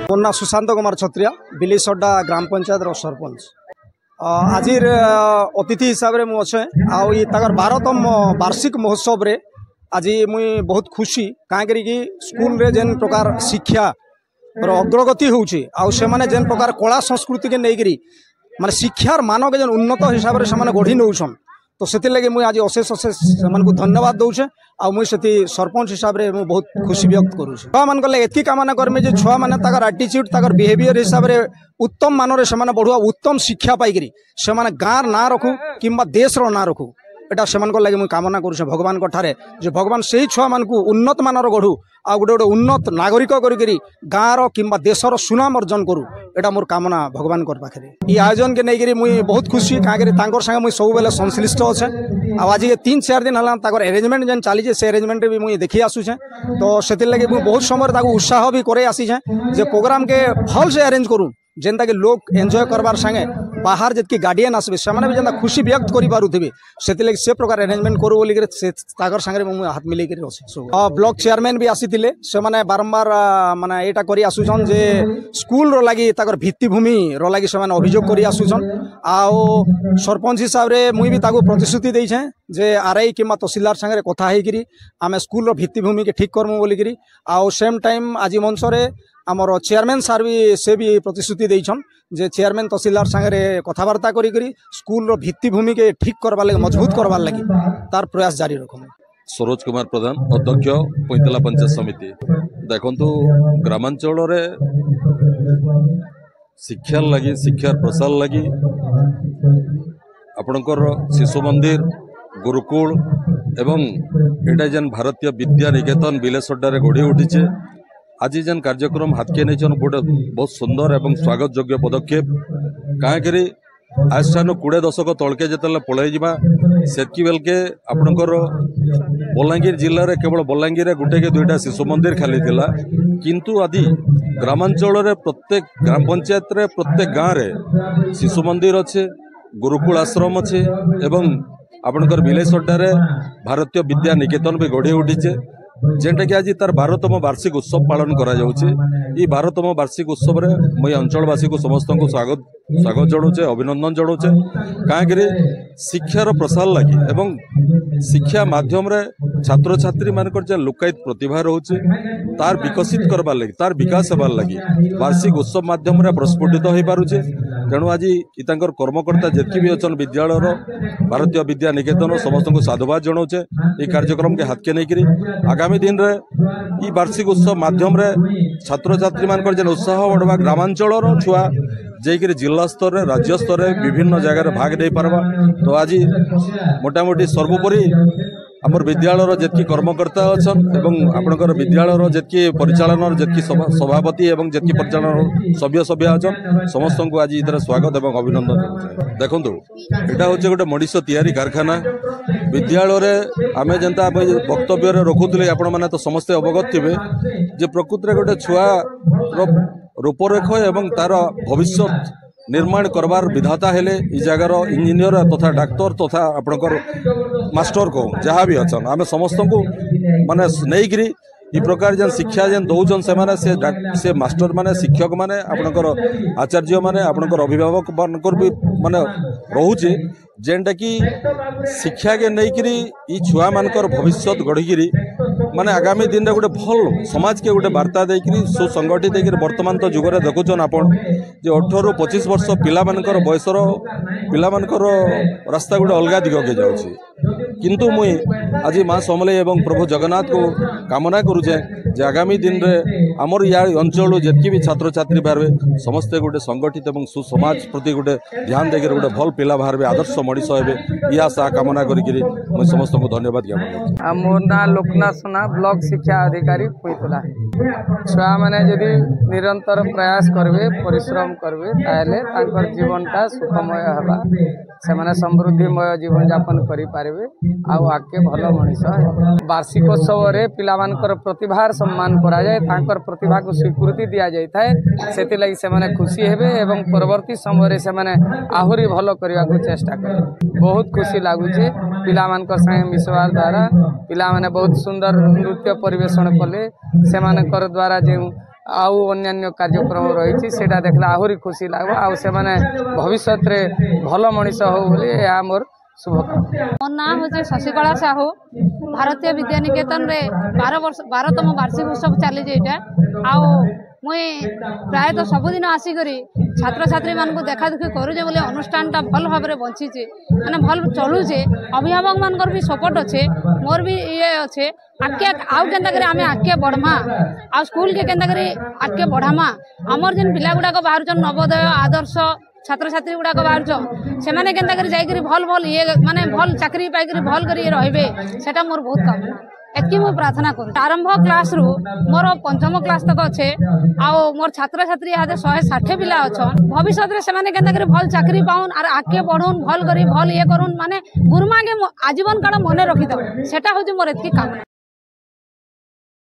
मोर ना सुशांत कुमार छत्रिया बिलीसड्डा ग्राम पंचायत सरपंच। आज अतिथि हिसाब से मुझे आई 12तम वार्षिक महोत्सव रे आज मुई बहुत खुशी कहीं स्कूल रे जेन प्रकार शिक्षा अग्रगति होउछि आउ से माने जेन प्रकार कला संस्कृति के नहीं माने शिक्षार मान के जेन उन्नत हिसाब से गढ़ी नौछन तो से लगे मुझे आज अशेष अशेष से धन्यवाद दूचे आ मुझे से सरपंच हिसाब से बहुत खुशी व्यक्त करुँ छुआ मान एति कामना करमी जो छुआ मैंने आटीट्यूड बिहेवियर हिसाब से उत्तम मान से बढ़ुआ उत्तम शिक्षा पाई से गाँव ना रखू कि देश ना रखू एटा से लगे मुझे कामना करुचे भगवान ठारे जो भगवान से ही छुआ मानू उन्नत मानर गढ़ू आ गोटे गोटे उन्नत नागरिक करी गाँव कि देशर सुनाम अर्जन करूँ एटा मोर कामना भगवान पाखे ये आयोजन के नहीं मुझे बहुत खुशी कहीं संगे मुझे सब बेले संश्लिष्ट अच्छे आज 3-4 दिन है एरेंजमेंट जेन चली से एरेंजमेंट भी मुझे देखी आसूचे तो से लगे मुझे बहुत समय उत्साह भी करे आसीचे जे प्रोग्राम के भल से अरेंज करूँ जेनता कि लोग एंजॉय करवार संगे बाहर जितकी गार्डियन आसबे से भी जेनता खुशी व्यक्त करि पारुथिबे सेति से प्रकार अरेंजमेंट करू बोली से तागर संगे मुझे हाथ मिले ब्लॉक चेयरमैन भी आसीथिले से माने बारंबार माने एटा करि आसुछन जे स्कूल रो लागि ताकर भित्तिभूमि रो लागि से माने अभियोग करि आसुछन आओ सरपंच हिसाब रे मुई भी ताको प्रतिश्रुति देइछे जे आरआई किमा तहसीलदार संगे कथा हेकरी आमे स्कूल रो भित्तिभूमि के ठीक करमु बोली करी आओ सेम टाइम आज मंच रे आमर चेयरमैन सार भी से भी प्रतिश्रुति देइछन जे चेयरमैन तहसीलदार संगे कथबार्ता करी स्कूल रो भित्तिभूमि के ठीक करवार लगे मजबूत करवार लगी तार प्रयास जारी रखम। सरोज कुमार प्रधान अध्यक्ष पैंतला पंचायत समिति देखु ग्रामांचल रे शिक्षा लगी शिक्षा प्रसार लगी आपणकर शिशु मंदिर गुरुकुल एवं एटा जेन भारतीय विद्या निकेतन बिलेसड्डा गढ़ी उठी आज जेन कार्यक्रम हाथ के नहीं गोटे बहुत सुंदर एवं स्वागत योग्य पदक्षेप कहीं आज ठान 20 दशक तलके जिते पलैजा सेतकी बेलके आपणकर बलांगीर जिले में केवल बलांगीर गोटे के 2टा शिशु मंदिर खाली थिला किंतु आदि ग्रामांचल प्रत्येक ग्राम पंचायत रे प्रत्येक गाँव रे शिशु मंदिर अच्छे गुरुकुल आश्रम अच्छे एवं आपणकर बिलेसड्डा भारतीय विद्या निकेतन भी गढ़ी उठीचे जेनटा कि आज तार 12तम वार्षिक उत्सव पालन करा जाउचे। ई 12तम वार्षिक उत्सव रे मुई अंचलवासी को समस्त को स्वागत जनाऊे अभिनंदन जनाऊे कहीं शिक्षार प्रसार लगी एवं शिक्षा माध्यम रे छात्र छात्री मानकर जे लुकायित प्रतिभा रोचे तार विकसित करबार लगी तार विकास होबार लगी वार्षिक उत्सव माध्यम रे प्रस्फुटित हो पारुचे तेणु आज इतांकर कर्मकर्ता जितकी भी अच्छन विद्यालय भारतीय विद्या निकेतन समस्त को साधुवाद जनाऊे ये कार्यक्रम के हाथ के नहीं आगामी दिन रे ई वार्षिक उत्सव माध्यम रे छात्र छात्री मानकर जेन उत्साह बढ़वा ग्रामांचल छुआ जेकि जिला स्तर राज्य स्तर विभिन्न जगह भाग नहीं पारबा तो आज मोटामोटी सर्वोपरि आमर विद्यालय जितकी कर्मकर्ता अच्छन एवं आपणकर विद्यालय जितकी परिचालन जितकी सभापति एवं जितकी परिचालन सभ्य अच्छन समस्त को आज इधर स्वागत एवं अभिनंदन देखु यहाँ हूँ गोटे मनीष तैयारी कारखाना विद्यालय आमे जनता वक्तव्य रखुले आपण मैंने तो समस्ते अवगत थे जे प्रकृति में गोटे छुआ रूपरेख एवं तार भविष्य निर्माण करवार विधाता हेले इ जगार इंजीनियर तथा डाक्तर तथा आपणकर मास्टर को जहाँ भी अच्छा आम समस्त को माने नहीं इ प्रकार जेन शिक्षा जेन दौन से मास्टर माने शिक्षक माने आपणकर आचार्य माने आपणकर अभिभावक मानकर भी माने रोचे जेनटा कि शिक्षा के नहीं इ छुआ मानकर भविष्य गढ़ी माने आगामी दिन गोटे भल समाज के गोटे वार्ता देकरी सुसंगठित होकर वर्तमान तो जुगरे देखुचन आपण जे 18 ରୁ 25 वर्ष पिला मानकर बयसर पिला मानकर रास्ता गोटे अलग दिग के जाउछि किंतु मुई आज माँ समलेई एवं प्रभु जगन्नाथ को कामना करुचे जे आगामी दिन रे आमर या अंचल जितकी भी छात्र छात्री बाहर समस्ते गोटे संगठित एवं सुसमाज प्रति गोटे ध्यान देकर गोटे भल पिला बाहर आदर्श मनीष हे ये आशा कामना करी मुझे समस्त को धन्यवाद ज्ञापन। मोर ना लोकनाथ सोना ब्लॉक शिक्षा अधिकारी पैतला छुआ मैंने जदि निरंतर प्रयास करबे परिश्रम करबे ताहले तांकर जीवनटा सुखमय हबा से माने समृद्धिमय जीवन यापन करि पारबे आउ आके भल मनीष वार्षिकोत्सव रे पिला मानकर प्रतिभार सम्मान करा जाए तांकर प्रतिभा को स्वीकृति दिया जाय थाए सेति लागि से माने खुशी हेबे एवं परवर्ती समय रे से माने आहुरी भल करबा को चेष्टा करे बहुत खुशी लागुचे पिला मानकर संगे मिसवार द्वारा पिला माने बहुत सुंदर नृत्य परिवेषण कले से मानकर द्वारा जे आउ अन्य कार्यक्रम रही सेटा देखला आहुरी खुशी लागबा आ से माने भविष्य रे भल मनीष हो बोली या मोर शुभकामना। मोर नाम हूँ शशिकला साहू भारतीय विद्या निकेतन रे 12तम वार्षिक उत्सव चली जेटा आउ मुई प्रायतः सबुदिन आसिकरी छात्र छात्री मान देखा दुखी करुचे बोले अनुष्ठानटा भल भाव में बंचीचे मैंने भल चलुचे अभिभावक मान भी सपोर्ट अच्छे मोर भी ये अच्छे आगे आउ के आम आगे बढ़मा आ स्कूल के आगे बढ़ामा आमर जेन पिला गुड़ाक बाहर नवोदय आदर्श छात्र छात्री गुड़ाक बाहर से मैंने जाकर भल भल ये माने भल चाकरी पाई भल कर रे सेटा मोर बहुत कामना एतकी मु प्रार्थना करूँ। आरंभ क्लास रु मोर 5म क्लास तक अच्छे आउ मोर छात्र छात्री यहाँ 160 पिला अच्छन भविष्य में से भल चाकरी पाउन और आगे बढ़ुन भल कर भल ये करुन माने गुरुमा के आजीवन काल मन रखी सेटा हूँ मोर एतकी कामना।